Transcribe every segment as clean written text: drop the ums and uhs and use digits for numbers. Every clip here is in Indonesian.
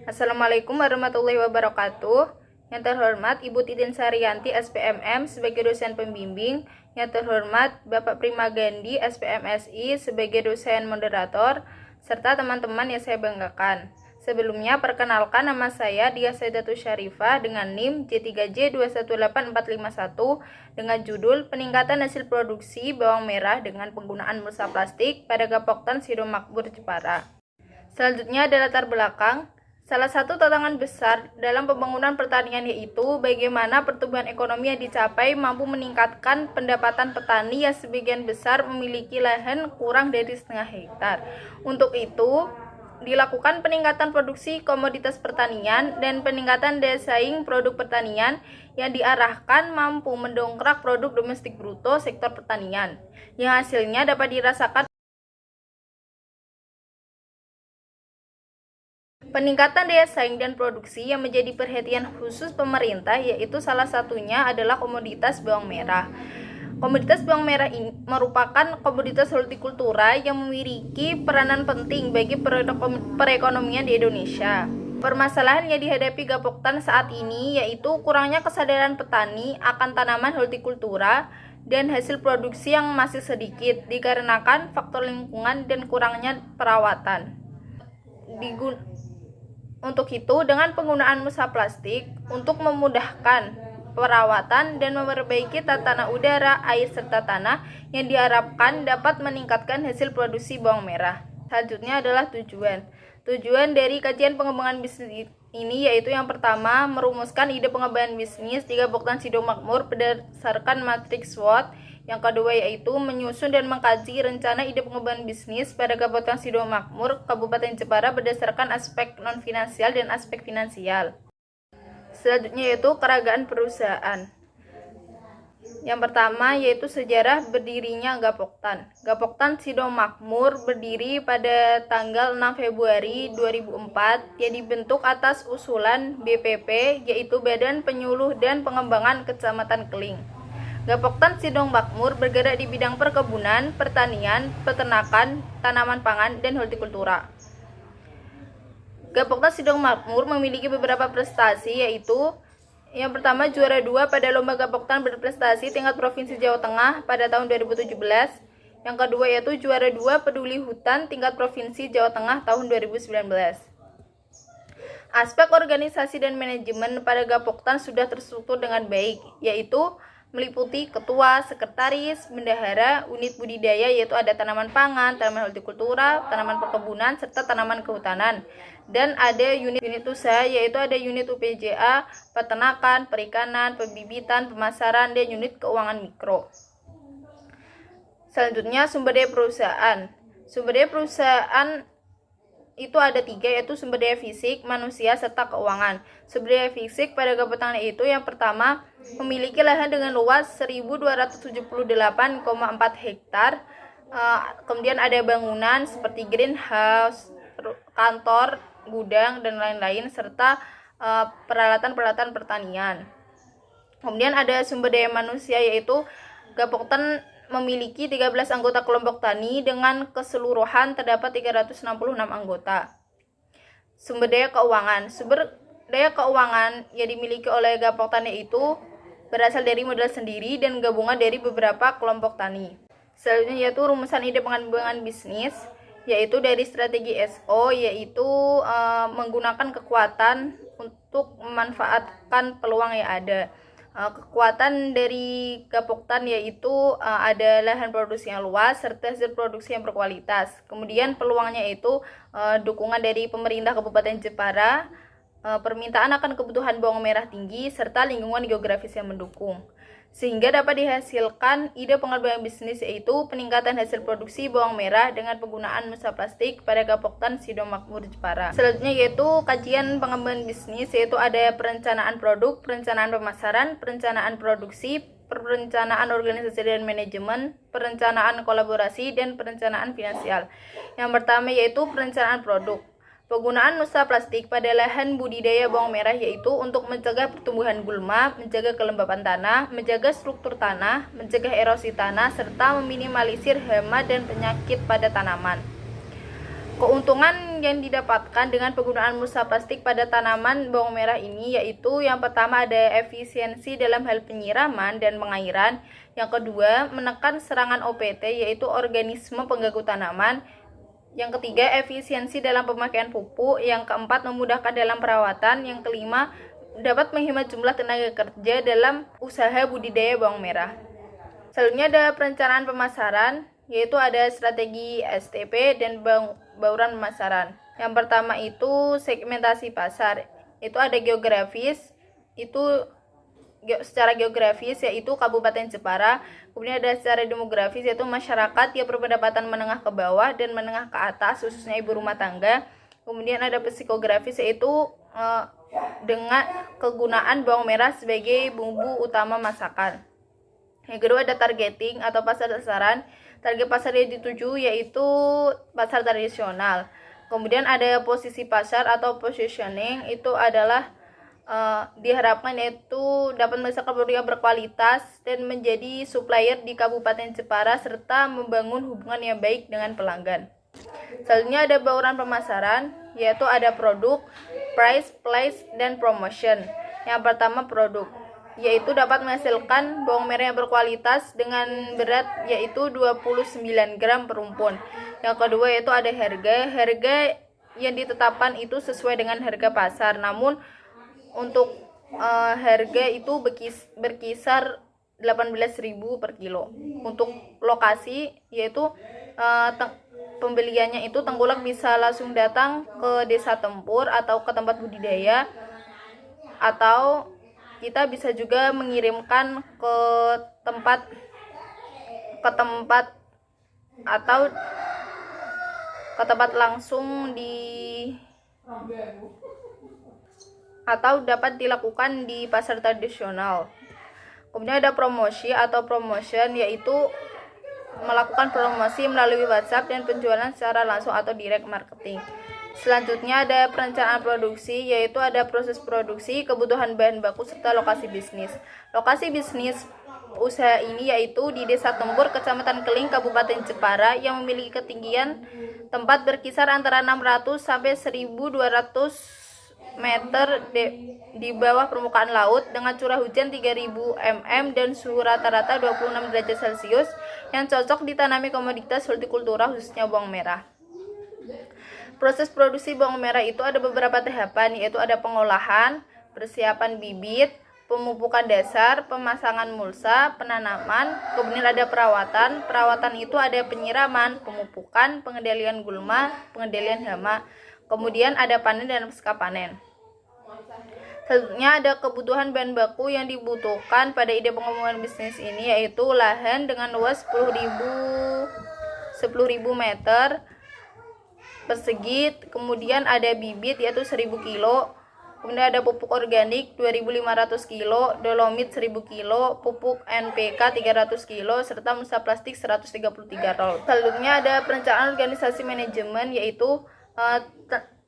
Assalamualaikum warahmatullahi wabarakatuh. Yang terhormat Ibu Titin Saryanti SPMM sebagai dosen pembimbing. Yang terhormat Bapak Prima Gandhi SPMSI sebagai dosen moderator, serta teman-teman yang saya banggakan. Sebelumnya perkenalkan, nama saya Dia Saidatul Syarifah dengan NIM J3J218451 dengan judul Peningkatan Hasil Produksi Bawang Merah dengan Penggunaan Mulsa Plastik pada Gapoktan Sido Makmur Jepara. Selanjutnya ada latar belakang. Salah satu tantangan besar dalam pembangunan pertanian yaitu bagaimana pertumbuhan ekonomi yang dicapai mampu meningkatkan pendapatan petani yang sebagian besar memiliki lahan kurang dari setengah hektar. Untuk itu, dilakukan peningkatan produksi komoditas pertanian dan peningkatan daya saing produk pertanian yang diarahkan mampu mendongkrak produk domestik bruto sektor pertanian, yang hasilnya dapat dirasakan. Peningkatan daya saing dan produksi yang menjadi perhatian khusus pemerintah yaitu salah satunya adalah komoditas bawang merah. Komoditas bawang merah ini merupakan komoditas hortikultura yang memiliki peranan penting bagi perekonomian di Indonesia. Permasalahan yang dihadapi Gapoktan saat ini yaitu kurangnya kesadaran petani akan tanaman hortikultura dan hasil produksi yang masih sedikit dikarenakan faktor lingkungan dan kurangnya perawatan. Untuk itu, dengan penggunaan mulsa plastik untuk memudahkan perawatan dan memperbaiki tatanan udara, air, serta tanah yang diharapkan dapat meningkatkan hasil produksi bawang merah. Selanjutnya adalah tujuan. Tujuan dari kajian pengembangan bisnis ini yaitu yang pertama, merumuskan ide pengembangan bisnis di Gapoktan Sido Makmur berdasarkan matriks SWOT. Yang kedua yaitu menyusun dan mengkaji rencana ide pengembangan bisnis pada Gapoktan Sido Makmur Kabupaten Jepara berdasarkan aspek non-finansial dan aspek finansial. Selanjutnya yaitu keragaman perusahaan. Yang pertama yaitu sejarah berdirinya Gapoktan. Gapoktan Sido Makmur berdiri pada tanggal 6 Februari 2004 yang dibentuk atas usulan BPP yaitu Badan Penyuluh dan Pengembangan Kecamatan Keling. Gapoktan Sido Makmur bergerak di bidang perkebunan, pertanian, peternakan, tanaman pangan, dan hortikultura. Gapoktan Sido Makmur memiliki beberapa prestasi yaitu yang pertama juara 2 pada Lomba Gapoktan berprestasi tingkat Provinsi Jawa Tengah pada tahun 2017. Yang kedua yaitu juara 2 Peduli Hutan tingkat Provinsi Jawa Tengah tahun 2019. Aspek organisasi dan manajemen pada Gapoktan sudah terstruktur dengan baik, yaitu meliputi ketua, sekretaris, bendahara, unit budidaya yaitu ada tanaman pangan, tanaman hortikultura, tanaman perkebunan, serta tanaman kehutanan. Dan ada unit usaha yaitu ada unit UPJA, peternakan, perikanan, pembibitan, pemasaran, dan unit keuangan mikro. Selanjutnya sumber daya perusahaan. Sumber daya perusahaan itu ada 3 yaitu sumber daya fisik, manusia, serta keuangan. Sumber daya fisik pada Gapoktan itu yang pertama memiliki lahan dengan luas 1278,4 hektar. Kemudian ada bangunan seperti greenhouse, kantor, gudang, dan lain-lain serta peralatan-peralatan pertanian. Kemudian ada sumber daya manusia yaitu Gapoktan memiliki 13 anggota kelompok tani dengan keseluruhan terdapat 366 anggota. Sumber daya keuangan. Sumber daya keuangan yang dimiliki oleh Gapoktan yaitu berasal dari modal sendiri dan gabungan dari beberapa kelompok tani. Selanjutnya yaitu rumusan ide pengembangan bisnis yaitu dari strategi SO yaitu menggunakan kekuatan untuk memanfaatkan peluang yang ada. Kekuatan dari Gapoktan yaitu ada lahan produksi yang luas serta hasil produksi yang berkualitas. Kemudian peluangnya itu dukungan dari pemerintah Kabupaten Jepara, permintaan akan kebutuhan bawang merah tinggi serta lingkungan geografis yang mendukung. Sehingga dapat dihasilkan ide pengembangan bisnis yaitu peningkatan hasil produksi bawang merah dengan penggunaan mulsa plastik pada Gapoktan Sido Makmur Jepara. Selanjutnya yaitu kajian pengembangan bisnis yaitu ada perencanaan produk, perencanaan pemasaran, perencanaan produksi, perencanaan organisasi dan manajemen, perencanaan kolaborasi, dan perencanaan finansial. Yang pertama yaitu perencanaan produk. Penggunaan mulsa plastik pada lahan budidaya bawang merah yaitu untuk mencegah pertumbuhan gulma, menjaga kelembapan tanah, menjaga struktur tanah, mencegah erosi tanah, serta meminimalisir hama dan penyakit pada tanaman. Keuntungan yang didapatkan dengan penggunaan mulsa plastik pada tanaman bawang merah ini yaitu yang pertama ada efisiensi dalam hal penyiraman dan pengairan, yang kedua menekan serangan OPT yaitu organisme pengganggu tanaman, yang ketiga efisiensi dalam pemakaian pupuk, yang keempat memudahkan dalam perawatan, yang kelima dapat menghemat jumlah tenaga kerja dalam usaha budidaya bawang merah. Selanjutnya ada perencanaan pemasaran, yaitu ada strategi STP dan bauran pemasaran. Yang pertama itu segmentasi pasar, itu ada geografis, itu secara geografis yaitu Kabupaten Jepara. Kemudian ada secara demografis yaitu masyarakat yang berpendapatan menengah ke bawah dan menengah ke atas, khususnya ibu rumah tangga. Kemudian ada psikografis yaitu dengan kegunaan bawang merah sebagai bumbu utama masakan. Yang kedua ada targeting atau pasar sasaran. Target pasar yang dituju yaitu pasar tradisional. Kemudian ada posisi pasar atau positioning, itu adalah diharapkan yaitu dapat menghasilkan produk yang berkualitas dan menjadi supplier di Kabupaten Jepara serta membangun hubungan yang baik dengan pelanggan. Selanjutnya ada bauran pemasaran, yaitu ada produk, price, place, dan promotion. Yang pertama produk, yaitu dapat menghasilkan bawang merah yang berkualitas dengan berat yaitu 29 gram per umpun. Yang kedua yaitu ada harga yang ditetapkan itu sesuai dengan harga pasar, namun untuk harga itu berkisar 18.000 per kilo. Untuk lokasi yaitu pembeliannya itu tengkulak bisa langsung datang ke desa tempur atau ke tempat budidaya, atau kita bisa juga mengirimkan ke tempat langsung atau dapat dilakukan di pasar tradisional. Kemudian ada promosi atau promotion, yaitu melakukan promosi melalui WhatsApp dan penjualan secara langsung atau direct marketing. Selanjutnya ada perencanaan produksi, yaitu ada proses produksi, kebutuhan bahan baku, serta lokasi bisnis. Lokasi bisnis usaha ini yaitu di Desa Tempur, Kecamatan Keling, Kabupaten Jepara, yang memiliki ketinggian tempat berkisar antara 600 sampai 1.200 meter di bawah permukaan laut, dengan curah hujan 3000 mm dan suhu rata-rata 26 derajat Celcius, yang cocok ditanami komoditas hortikultura khususnya bawang merah. Proses produksi bawang merah itu ada beberapa tahapan, yaitu ada pengolahan, persiapan bibit, pemupukan dasar, pemasangan mulsa, penanaman, kemudian ada perawatan. Perawatan itu ada penyiraman, pemupukan, pengendalian gulma, pengendalian hama, kemudian ada panen dan pasca panen. Selanjutnya ada kebutuhan bahan baku yang dibutuhkan pada ide pengembangan bisnis ini, yaitu lahan dengan luas 10.000 meter persegi, kemudian ada bibit yaitu 1.000 kilo, kemudian ada pupuk organik 2.500 kilo, dolomit 1.000 kilo, pupuk NPK 300 kilo, serta mulsa plastik 133 roll. Selanjutnya ada perencanaan organisasi manajemen, yaitu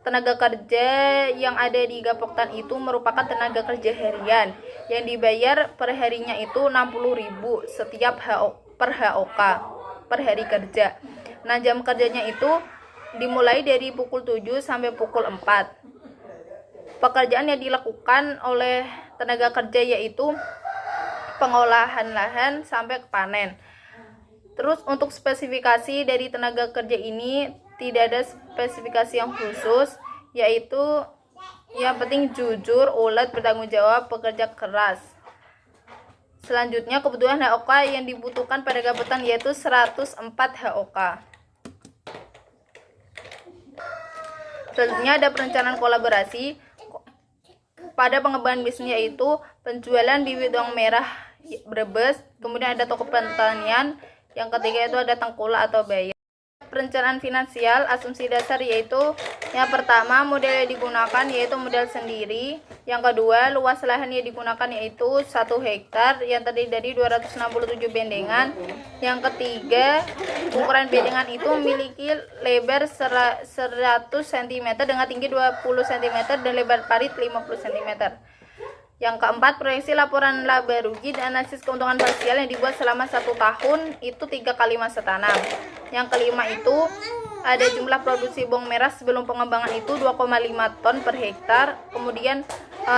tenaga kerja yang ada di Gapoktan itu merupakan tenaga kerja harian yang dibayar per harinya itu 60.000 setiap per HOK per hari kerja. Nah, jam kerjanya itu dimulai dari pukul 7 sampai pukul 4. Pekerjaan yang dilakukan oleh tenaga kerja yaitu pengolahan lahan sampai ke panen. Terus untuk spesifikasi dari tenaga kerja ini tidak ada spesifikasi yang khusus, yaitu yang penting jujur, ulet, bertanggung jawab, pekerja keras. Selanjutnya kebutuhan HOK yang dibutuhkan pada Gapoktan yaitu 104 HOK. Selanjutnya ada perencanaan kolaborasi pada pengembangan bisnis, yaitu penjualan bibit bawang merah Brebes, kemudian ada toko pertanian, yang ketiga itu ada tengkulak atau bayar. Perencanaan finansial, asumsi dasar yaitu yang pertama model yang digunakan yaitu model sendiri, yang kedua luas lahan yang digunakan yaitu 1 hektar yang terdiri dari 267 bendengan, yang ketiga ukuran bendengan itu memiliki lebar 100 cm dengan tinggi 20 cm dan lebar parit 50 cm. Yang keempat, proyeksi laporan laba rugi dan analisis keuntungan parsial yang dibuat selama 1 tahun itu 3 kali masa tanam. Yang kelima itu ada jumlah produksi bawang merah sebelum pengembangan itu 2,5 ton per hektar. Kemudian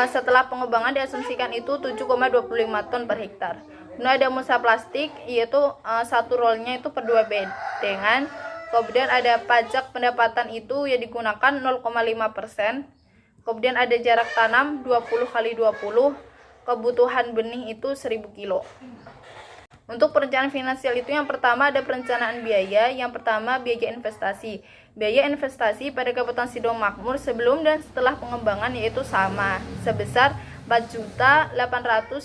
setelah pengembangan diasumsikan itu 7,25 ton per hektar. Kemudian ada mulsa plastik, yaitu satu rollnya itu per 2 bedengan. Kemudian ada pajak pendapatan itu yang digunakan 0,5%. Kemudian ada jarak tanam 20 kali 20. Kebutuhan benih itu 1000 kilo. Untuk perencanaan finansial itu yang pertama ada perencanaan biaya. Yang pertama biaya investasi. Biaya investasi pada Kabupaten Sidowaya Makmur sebelum dan setelah pengembangan yaitu sama sebesar Rp4.890.000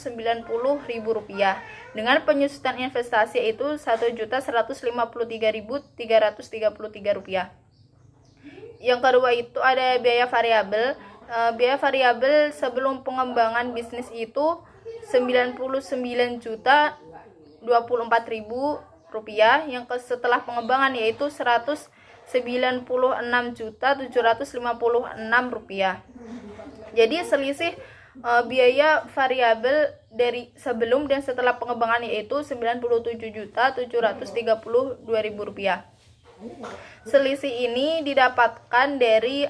dengan penyusutan investasi yaitu Rp1.153.333. Yang kedua itu ada biaya variabel. Biaya variabel sebelum pengembangan bisnis itu Rp99.024.000, yang setelah pengembangan yaitu Rp196.756.000. Jadi selisih biaya variabel dari sebelum dan setelah pengembangan yaitu Rp97.732.000. Selisih ini didapatkan dari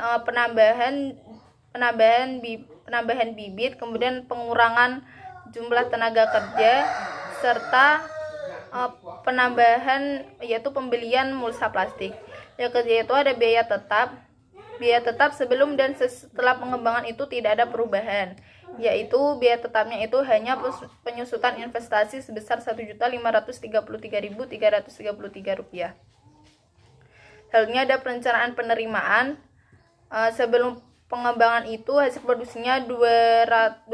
penambahan bibit, kemudian pengurangan jumlah tenaga kerja, serta penambahan yaitu pembelian mulsa plastik. Yang ketiga itu ada biaya tetap. Biaya tetap sebelum dan setelah pengembangan itu tidak ada perubahan, yaitu biaya tetapnya itu hanya penyusutan investasi sebesar Rp1.533.333. Selanjutnya ada perencanaan penerimaan. Sebelum pengembangan itu hasil produksinya 2.500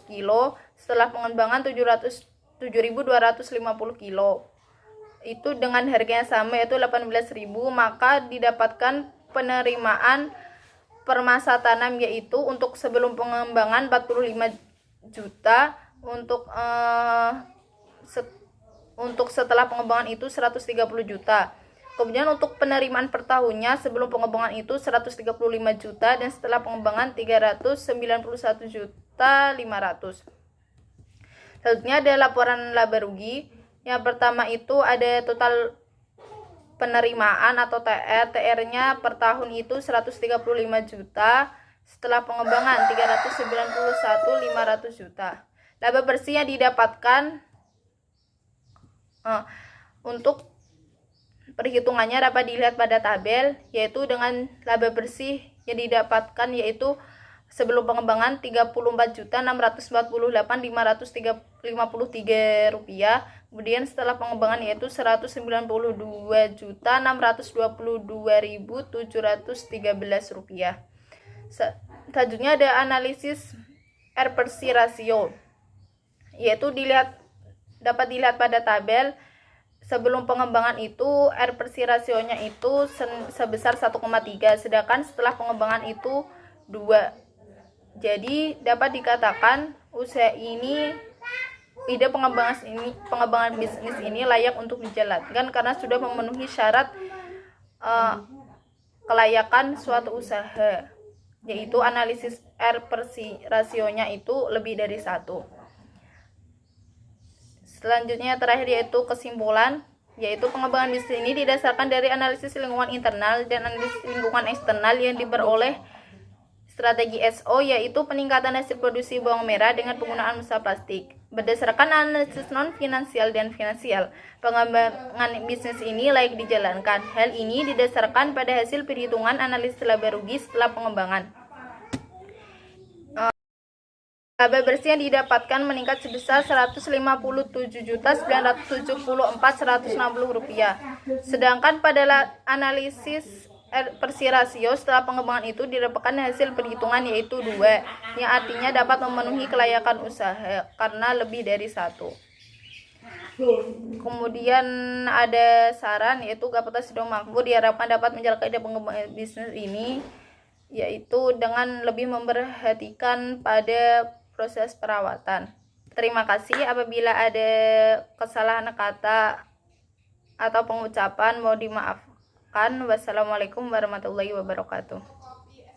kilo, setelah pengembangan 7.250 kilo. Itu dengan harga yang sama yaitu 18.000, maka didapatkan penerimaan per masa tanam yaitu untuk sebelum pengembangan 45 juta, untuk setelah pengembangan itu 130 juta. Kemudian untuk penerimaan per tahunnya sebelum pengembangan itu 135 juta dan setelah pengembangan 391 juta 500. Selanjutnya ada laporan laba rugi. Yang pertama itu ada total penerimaan atau TR. TR-nya per tahun itu 135 juta, setelah pengembangan 391.500 juta. Laba bersih yang didapatkan untuk perhitungannya dapat dilihat pada tabel, yaitu dengan laba bersih yang didapatkan yaitu sebelum pengembangan Rp34.548.553, kemudian setelah pengembangan yaitu Rp192.622.713. Selanjutnya ada analisis R/C rasio, yaitu dapat dilihat pada tabel. Sebelum pengembangan itu R/C rasionya itu sebesar 1,3, sedangkan setelah pengembangan itu 2. Jadi dapat dikatakan usaha ini, ide pengembangan bisnis ini layak untuk dijalankan karena sudah memenuhi syarat kelayakan suatu usaha, yaitu analisis R/C rasionya itu lebih dari 1. Selanjutnya terakhir yaitu kesimpulan, yaitu pengembangan bisnis ini didasarkan dari analisis lingkungan internal dan analisis lingkungan eksternal yang diperoleh strategi SO, yaitu peningkatan hasil produksi bawang merah dengan penggunaan mulsa plastik. Berdasarkan analisis non-finansial dan finansial, pengembangan bisnis ini layak dijalankan. Hal ini didasarkan pada hasil perhitungan analisis laba rugi setelah pengembangan. Laba bersih yang didapatkan meningkat sebesar Rp157.974.160. Sedangkan pada analisis R/C rasio setelah pengembangan itu didapatkan hasil perhitungan yaitu 2, yang artinya dapat memenuhi kelayakan usaha karena lebih dari 1. Kemudian ada saran, yaitu Kabupaten Sidowaya Makmur diharapkan dapat menjalankan ide pengembangan bisnis ini, yaitu dengan lebih memperhatikan pada proses perawatan. Terima kasih. Apabila ada kesalahan kata atau pengucapan mohon dimaafkan. Wassalamualaikum warahmatullahi wabarakatuh.